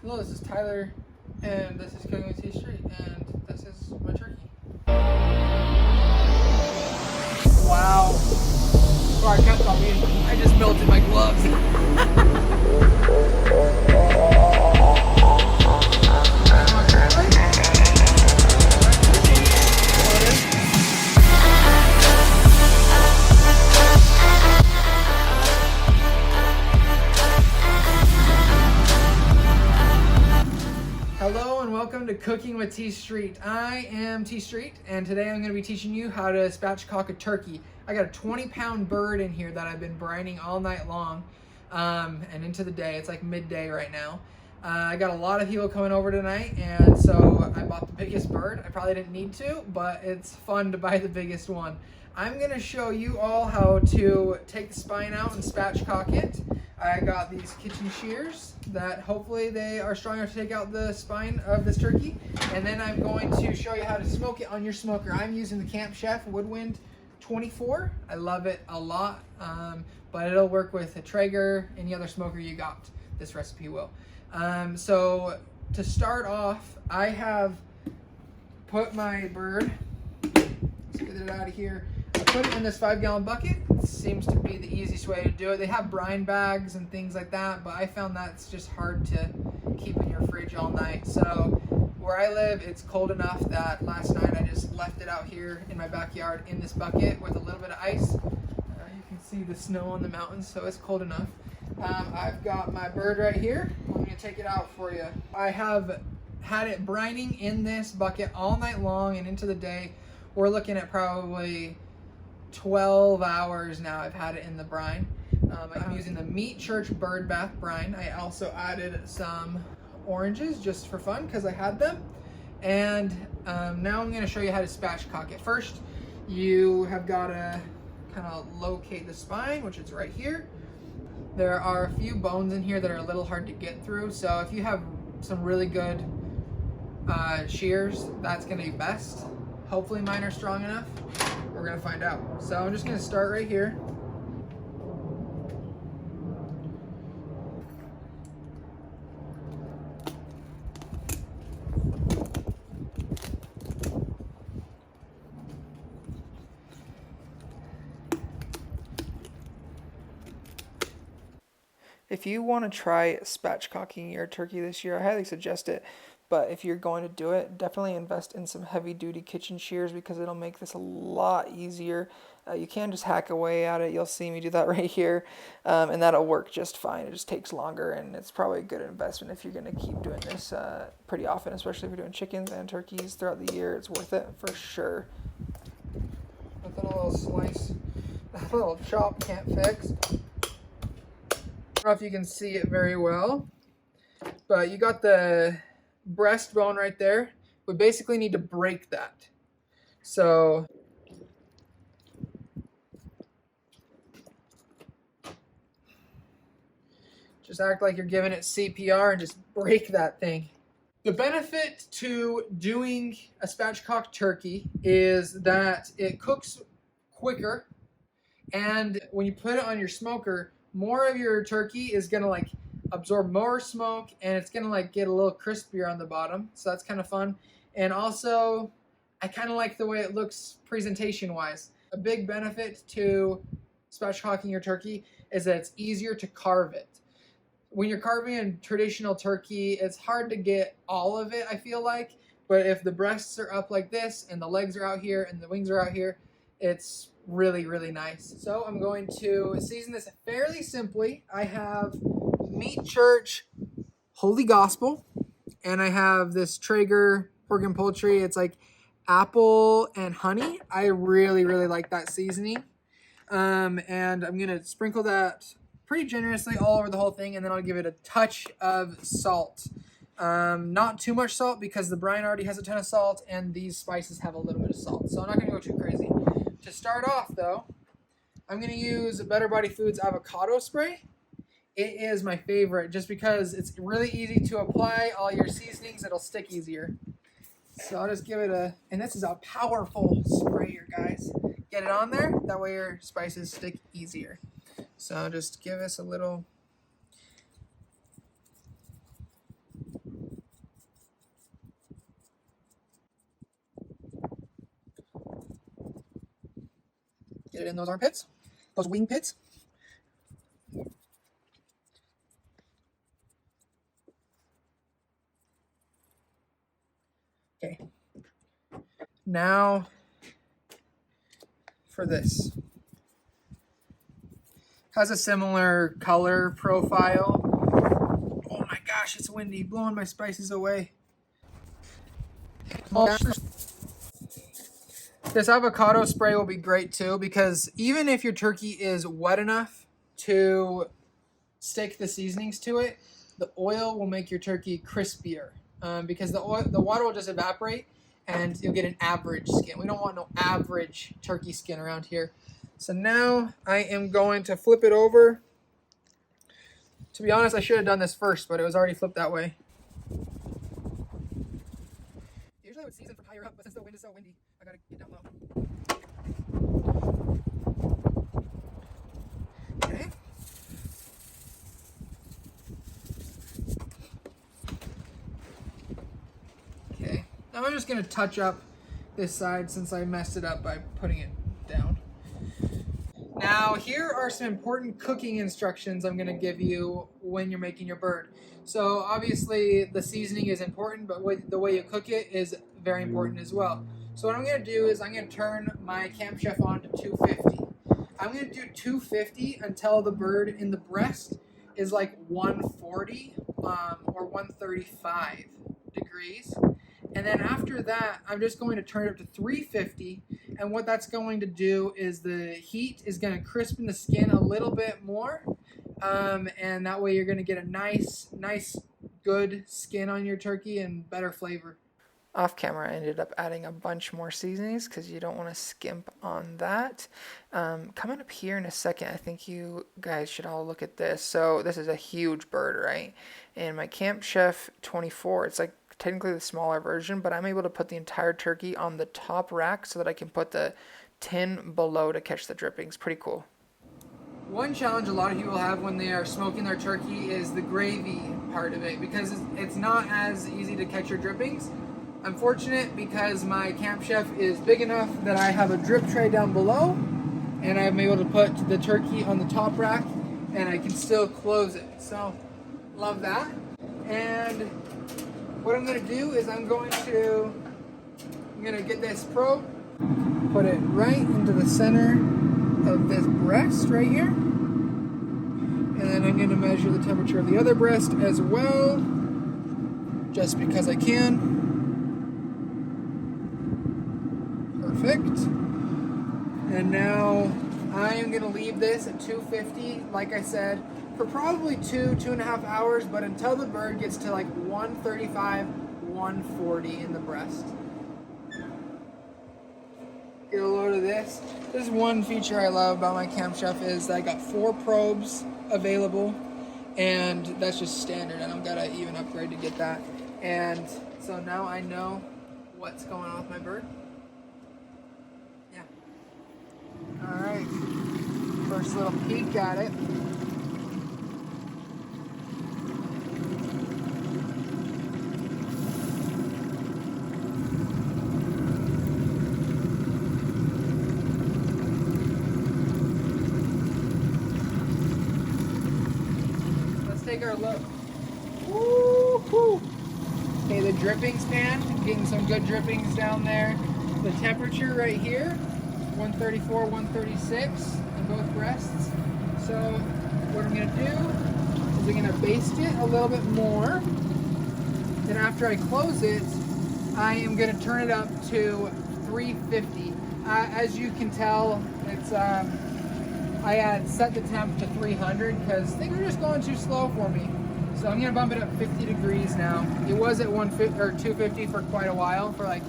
Hello, this is Tyler, and this is Cooking with TStreet, and this is my turkey. Wow. Sorry, I kept on me. I just melted my gloves. Hello and welcome to Cooking with TStreet. I am TStreet, and today I'm going to be teaching you how to spatchcock a turkey. I got a 20-pound bird in here that I've been brining all night long and into the day. It's like midday right now. I got a lot of people coming over tonight, and so I bought the biggest bird. I probably didn't need to, but it's fun to buy the biggest one. I'm going to show you all how to take the spine out and spatchcock it. I got these kitchen shears that hopefully they are strong enough to take out the spine of this turkey. And then I'm going to show you how to smoke it on your smoker. I'm using the Camp Chef Woodwind 24. I love it a lot, but it'll work with a Traeger, any other smoker you got. This recipe will. So to start off, I have put my bird, let's get it out of here. I put it in this 5-gallon bucket. It seems to be the easiest way to do it. They have brine bags and things like that, but I found that's just hard to keep in your fridge all night. So where I live, it's cold enough that last night I just left it out here in my backyard in this bucket with a little bit of ice. You can see the snow on the mountains, so it's cold enough. I've got my bird right here. I'm going to take it out for you. I have had it brining in this bucket all night long and into the day. We're looking at probably 12 hours now I've had it in the brine. I'm using the Meat Church Bird Bath brine. I also added some oranges just for fun because I had them. And now I'm going to show you how to spatchcock it. First, you have got to kind of locate the spine, which is right here. There are a few bones in here that are a little hard to get through, so if you have some really good shears, that's going to be best. Hopefully mine are strong enough. We're gonna find out. So I'm just gonna start right here. If you want to try spatchcocking your turkey this year, I highly suggest it. But if you're going to do it, definitely invest in some heavy-duty kitchen shears because it'll make this a lot easier. You can just hack away at it. You'll see me do that right here, and that'll work just fine. It just takes longer, and it's probably a good investment if you're going to keep doing this pretty often, especially if you're doing chickens and turkeys throughout the year. It's worth it for sure. Nothing a little slice, a little chop can't fix. I don't know if you can see it very well, but you got the breastbone right there. We basically need to break that. So just act like you're giving it CPR and just break that thing. The benefit to doing a spatchcock turkey is that it cooks quicker, and when you put it on your smoker, more of your turkey is gonna like absorb more smoke, and it's gonna like get a little crispier on the bottom, so that's kind of fun. And also I kind of like the way it looks presentation wise. A big benefit to spatchcocking your turkey is that it's easier to carve it. When you're carving a traditional turkey, it's hard to get all of it, I feel like, but if the breasts are up like this and the legs are out here and the wings are out here, it's really, really nice. So I'm going to season this fairly simply. I have Meat Church Holy Gospel, and I have this Traeger pork and poultry. It's like apple and honey. I really, really like that seasoning. And I'm gonna sprinkle that pretty generously all over the whole thing, and then I'll give it a touch of salt. Not too much salt because the brine already has a ton of salt, and these spices have a little bit of salt, so I'm not gonna go too crazy. To start off though, I'm gonna use Better Body Foods avocado spray. It is my favorite just because it's really easy to apply all your seasonings. It'll stick easier. So I'll just give it a, and this is a powerful sprayer, guys. Get it on there, that way your spices stick easier. So I'll just give us a little Get it in those armpits, those wing pits. Okay. Now for this. Has a similar color profile. Oh my gosh, it's windy, blowing my spices away. This avocado spray will be great too, because even if your turkey is wet enough to stick the seasonings to it, the oil will make your turkey crispier, because the water will just evaporate and you'll get an average skin. We don't want no average turkey skin around here. So now I am going to flip it over. To be honest, I should have done this first, but it was already flipped that way. Usually I would season from higher up, but since the wind is so windy, I gotta get down low. Okay. Okay. Now I'm just gonna touch up this side since I messed it up by putting it down. Now here are some important cooking instructions I'm going to give you when you're making your bird. So obviously the seasoning is important, but the way you cook it is very important as well. So what I'm going to do is I'm going to turn my Camp Chef on to 250. I'm going to do 250 until the bird in the breast is like 140 or 135 degrees. And then after that, I'm just going to turn it up to 350. And what that's going to do is the heat is going to crispen the skin a little bit more. And that way you're going to get a nice, good skin on your turkey and better flavor. Off camera, I ended up adding a bunch more seasonings because you don't want to skimp on that. Coming up here in a second, I think you guys should all look at this. So this is a huge bird, right? And my Camp Chef 24, it's like technically the smaller version, but I'm able to put the entire turkey on the top rack so that I can put the tin below to catch the drippings. Pretty cool. One challenge a lot of people have when they are smoking their turkey is the gravy part of it, because it's not as easy to catch your drippings. I'm fortunate because my Camp Chef is big enough that I have a drip tray down below, and I'm able to put the turkey on the top rack and I can still close it. So love that. And what I'm going to do is I'm going to get this probe, put it right into the center of this breast right here. And then I'm going to measure the temperature of the other breast as well, just because I can. Perfect. And now I am going to leave this at 250, like I said, for probably 2.5 hours, but until the bird gets to like 135, 140 in the breast. Get a load of this. This is one feature I love about my Camp Chef is that I got 4 probes available, and that's just standard. I don't gotta even upgrade to get that. And so now I know what's going on with my bird. Yeah. All right. First little peek at it. Take our look. Woo-hoo. Okay, the drippings pan, getting some good drippings down there. The temperature right here, 134, 136 in both breasts. So what I'm gonna do is I'm gonna baste it a little bit more. Then after I close it, I am gonna turn it up to 350. As you can tell, it's I had set the temp to 300 because things were just going too slow for me. So I'm gonna bump it up 50 degrees now. It was at 150 or 250 for quite a while, for like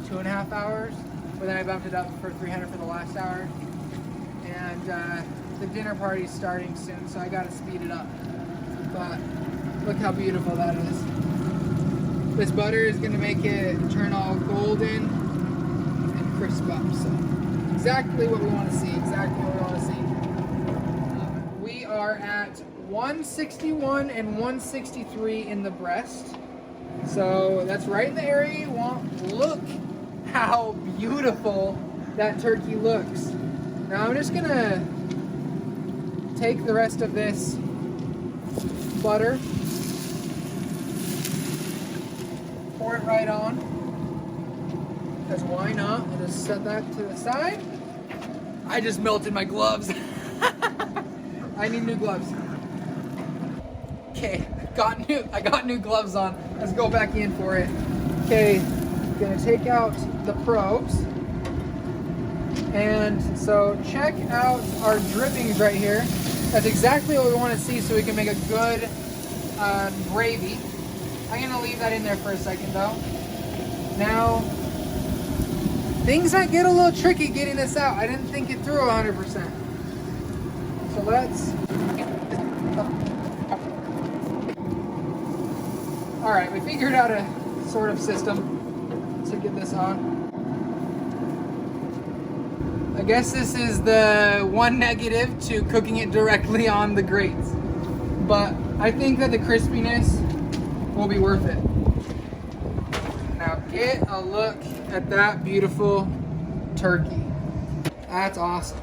2.5 hours, but then I bumped it up for 300 for the last hour. And the dinner party's starting soon, so I gotta speed it up. But look how beautiful that is. This butter is gonna make it turn all golden and crisp up. So exactly what we want to see. Exactly what we want to see. We are at 161 and 163 in the breast. So that's right in the area you want. Look how beautiful that turkey looks. Now I'm just gonna take the rest of this butter, pour it right on, because why not? I'll just set that to the side. I just melted my gloves. I need new gloves. Okay, I got new gloves on. Let's go back in for it. Okay, gonna take out the probes. And so check out our drippings right here. That's exactly what we want to see so we can make a good gravy. I'm gonna leave that in there for a second though. Now, things that get a little tricky getting this out. I didn't think it through 100%. So let's... All right, we figured out a sort of system to get this on. I guess this is the one negative to cooking it directly on the grates. But I think that the crispiness will be worth it. Now get a look at that beautiful turkey. That's awesome.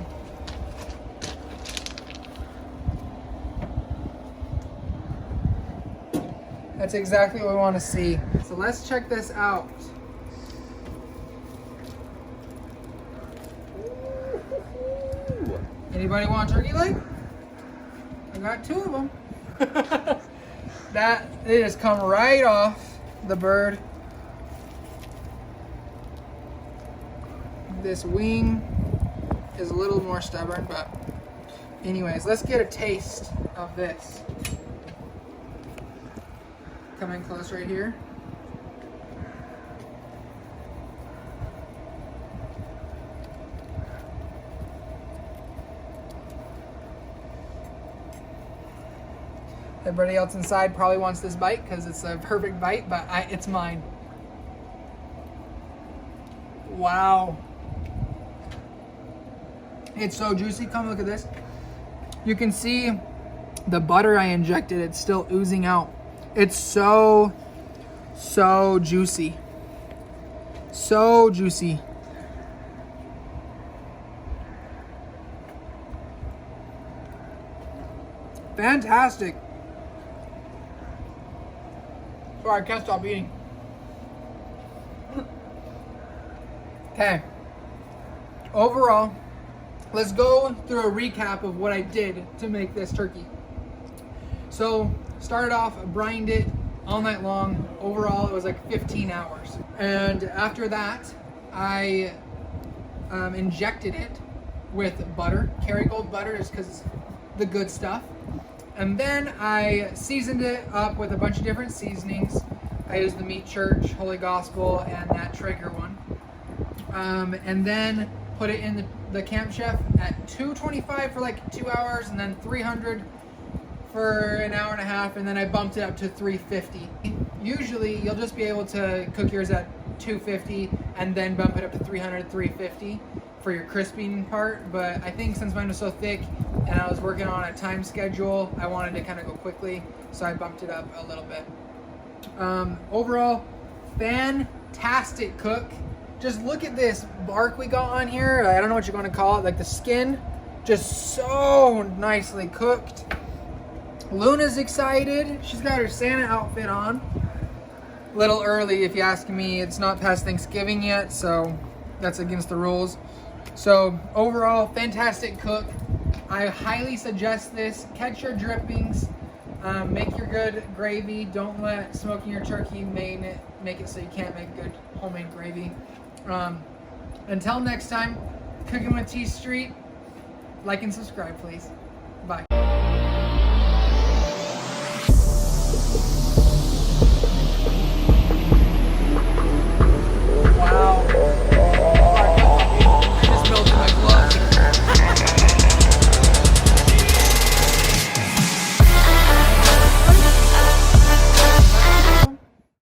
That's exactly what we want to see. So let's check this out. Anybody want a turkey leg? I got 2 of them. They just come right off the bird. This wing is a little more stubborn, but anyways, let's get a taste of this. Come in close right here. Everybody else inside probably wants this bite because it's a perfect bite, but it's mine. Wow. It's so juicy. Come look at this. You can see the butter I injected. It's still oozing out. It's so juicy. So juicy. Fantastic. Sorry, I can't stop eating. Okay. Overall, let's go through a recap of what I did to make this turkey. So, started off, brined it all night long. Overall, it was like 15 hours. And after that, I injected it with butter, Kerrygold butter, just because it's the good stuff. And then I seasoned it up with a bunch of different seasonings. I used the Meat Church, Holy Gospel, and that Traeger one. And then put it in the Camp Chef at 225 for like 2 hours, and then 300 for an hour and a half, and then I bumped it up to 350. Usually you'll just be able to cook yours at 250 and then bump it up to 300, 350 for your crisping part, but I think since mine was so thick and I was working on a time schedule, I wanted to kind of go quickly, so I bumped it up a little bit. Overall, fantastic cook. Just look at this bark we got on here. I don't know what you're going to call it, like the skin, just so nicely cooked. Luna's excited. She's got her Santa outfit on. A little early if you ask me. It's not past Thanksgiving yet, so that's against the rules. So overall, fantastic cook. I highly suggest this. Catch your drippings. Make your good gravy. Don't let smoking your turkey make it so you can't make good homemade gravy. Until next time, cooking with TStreet. Like and subscribe, please.